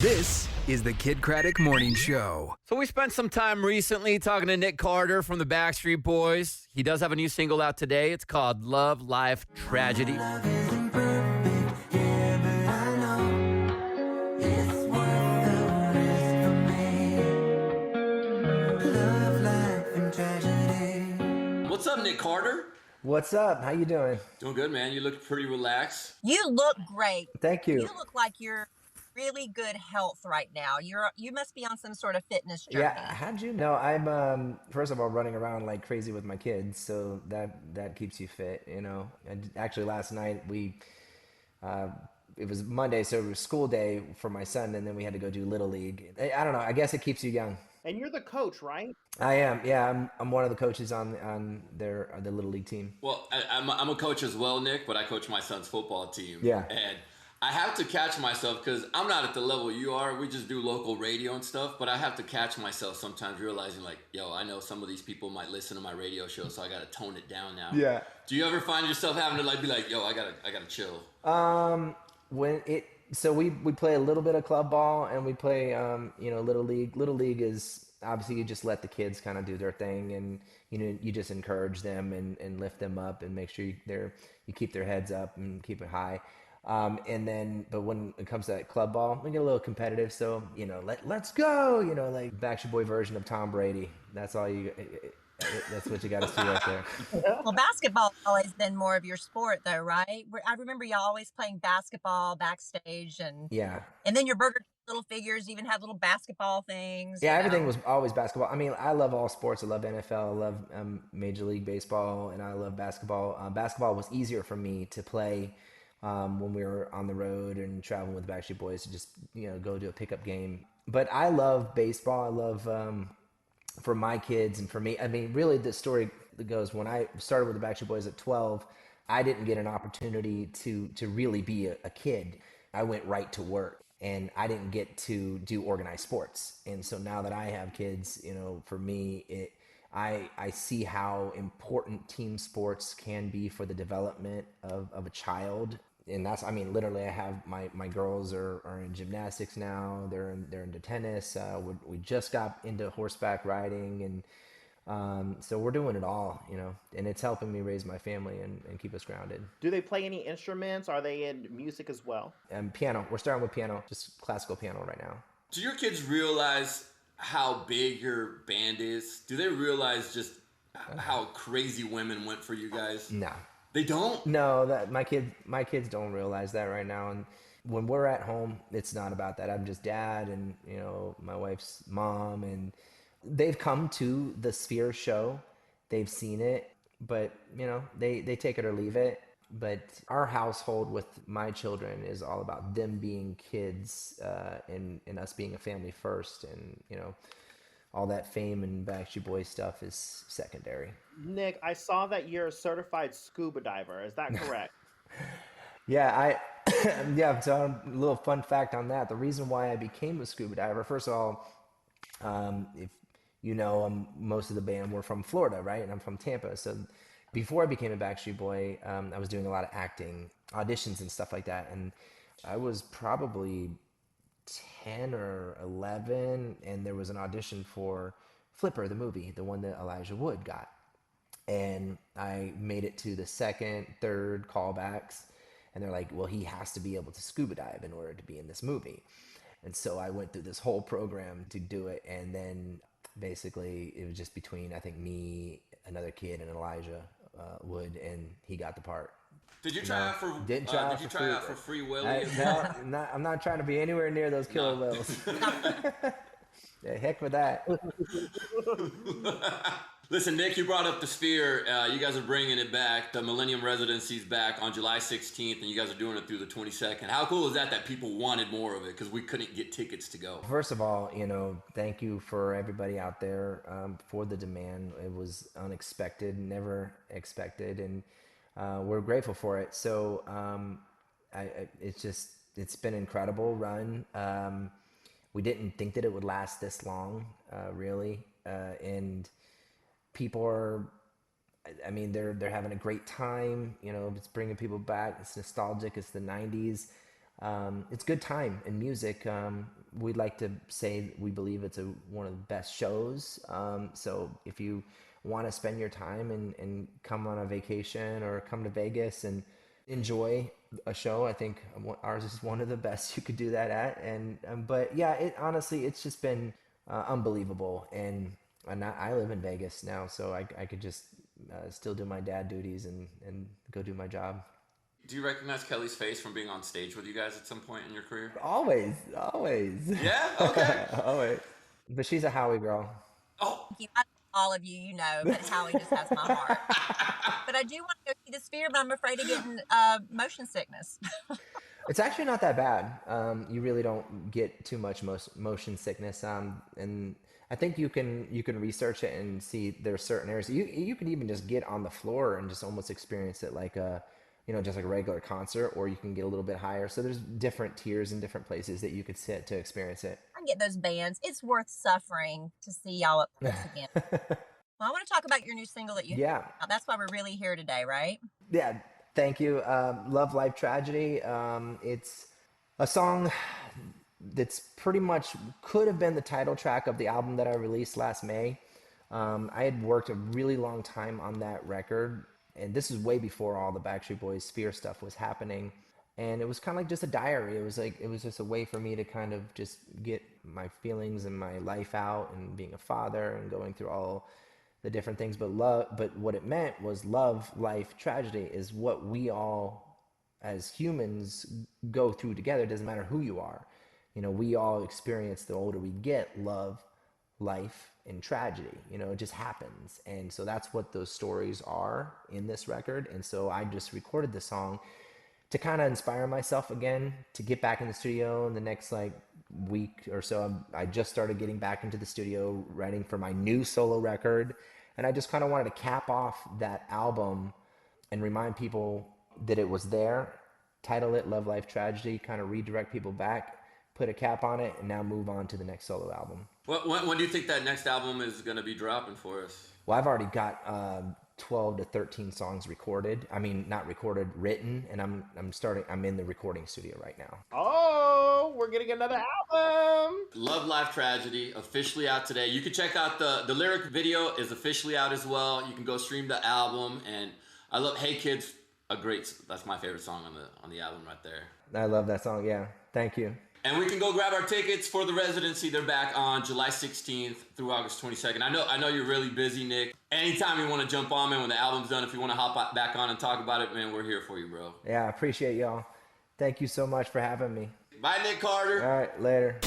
This is the Kid Kraddick Morning Show. So we spent some time recently talking to Nick Carter from the Backstreet Boys. He does have a new single out today. It's called Love, Life, Tragedy. What's up, Nick Carter? What's up? How you doing? Doing good, man. You look pretty relaxed. You look great. Thank you. You look like you're really good health right now. You must be on some sort of fitness journey. Yeah, how'd you know? I'm first of all running around like crazy with my kids, so that keeps you fit, you know. And actually, last night it was Monday, so it was school day for my son, and then we had to go do Little League. I don't know. I guess it keeps you young. And you're the coach, right? I am. Yeah, I'm one of the coaches on the Little League team. Well, I'm a coach as well, Nick, but I coach my son's football team. Yeah. And I have to catch myself because I'm not at the level you are. We just do local radio and stuff, but I have to catch myself sometimes realizing like, yo, I know some of these people might listen to my radio show, so I got to tone it down now. Yeah. Do you ever find yourself having to like be like, yo, I gotta chill? So we play a little bit of club ball and we play Little League. Little League is obviously you just let the kids kind of do their thing, and you just encourage them and lift them up and make sure you keep their heads up and keep it high. But when it comes to that club ball, we get a little competitive. So let's go. Like Backstreet Boy version of Tom Brady. That's all you. That's what you got to see right there. Well, basketball's always been more of your sport, though, right? I remember y'all always playing basketball backstage, and then your Burger King little figures even have little basketball things. Yeah, everything was always basketball. I mean, I love all sports. I love NFL. I love Major League Baseball, and I love basketball. Basketball was easier for me to play when we were on the road and traveling with the Backstreet Boys to just go to a pickup game. But I love baseball. I love for my kids and for me. I mean, really, the story goes when I started with the Backstreet Boys at 12. I didn't get an opportunity to really be a kid. I went right to work, and I didn't get to do organized sports. And so now that I have kids, for me, I see how important team sports can be for the development of a child. And literally I have my girls are in gymnastics now. They're into tennis. We just got into horseback riding, and so we're doing it all, and it's helping me raise my family and keep us grounded. Do they play any instruments? Are they in music as well? Piano. We're starting with piano, just classical piano right now. Do your kids realize how big your band is? Do they realize just how crazy women went for you guys? No. They don't? No, that my kids don't realize that right now. And when we're at home, it's not about that. I'm just dad and, my wife's mom, and they've come to the Sphere show. They've seen it, but they take it or leave it. But our household with my children is all about them being kids, and us being a family first, and all that fame and Backstreet Boys stuff is secondary. Nick, I saw that you're a certified scuba diver. Is that correct? Yeah, so a little fun fact on that. The reason why I became a scuba diver, first of all, if most of the band were from Florida, right? And I'm from Tampa. So before I became a Backstreet Boy, I was doing a lot of acting, auditions and stuff like that. And I was probably 10 or 11, and there was an audition for Flipper, the movie, the one that Elijah Wood got. And I made it to the second, third callbacks, and they're like, well, he has to be able to scuba dive in order to be in this movie. And so I went through this whole program to do it, and then basically it was just between, I think, me, another kid, and Elijah Wood, and he got the part. Did you try out for Free Willy? I'm not trying to be anywhere near those killer whales. Yeah, heck with that. Listen, Nick, you brought up the Sphere. You guys are bringing it back. The Millennium Residency's back on July 16th, and you guys are doing it through the 22nd. How cool is that people wanted more of it because we couldn't get tickets to go? First of all, thank you for everybody out there for the demand. It was unexpected, never expected, and we're grateful for it. So it's been an incredible run. We didn't think that it would last this long, really, and people are, they're having a great time. It's bringing people back. It's nostalgic. It's the 90s. It's good time in music. we'd like to say we believe it's one of the best shows. So if you want to spend your time and come on a vacation or come to Vegas and enjoy a show, I think ours is one of the best you could do that at. And but yeah, honestly, it's just been unbelievable. And I live in Vegas now, so I could just still do my dad duties and go do my job. Do you recognize Kelly's face from being on stage with you guys at some point in your career? Always. Yeah? Okay. Always. But she's a Howie girl. Oh. All of you know, but Howie just has my heart. But I do want to go see the Sphere, but I'm afraid of getting motion sickness. It's actually not that bad. You really don't get too much motion sickness. And I think you can research it and see there's certain areas. You can even just get on the floor and just almost experience it like just like a regular concert, or you can get a little bit higher. So there's different tiers and different places that you could sit to experience it. I get those bands. It's worth suffering to see y'all up close again. Well, I want to talk about your new single that you have. That's why we're really here today, right? Yeah, thank you. Love, Life, Tragedy. It's a song that's pretty much could have been the title track of the album that I released last May. I had worked a really long time on that record, and this is way before all the Backstreet Boys Sphere stuff was happening. And it was kind of like just a diary. It was just a way for me to kind of just get my feelings and my life out, and being a father and going through all the different things. But what it meant was love, life, tragedy is what we all as humans go through together. It doesn't matter who you are. We all experience, the older we get, love, life, and tragedy. It just happens. And so that's what those stories are in this record. And so I just recorded the song to kind of inspire myself again, to get back in the studio in the next week or so. I just started getting back into the studio writing for my new solo record. And I just kind of wanted to cap off that album and remind people that it was there, title it Love, Life, Tragedy, kind of redirect people back, put a cap on it, and now move on to the next solo album. When do you think that next album is going to be dropping for us? Well, I've already got 12 to 13 songs recorded. I mean, not recorded, written, and I'm in the recording studio right now. Oh, we're getting another album. Love, Life, Tragedy, officially out today. You can check out the lyric video is officially out as well. You can go stream the album, and I love Hey Kids, that's my favorite song on the album right there. I love that song. Yeah. Thank you. And we can go grab our tickets for the residency. They're back on July 16th through August 22nd. I know you're really busy, Nick. Anytime you want to jump on, man, when the album's done, if you want to hop back on and talk about it, man, we're here for you, bro. Yeah, I appreciate y'all. Thank you so much for having me. Bye, Nick Carter. All right, later.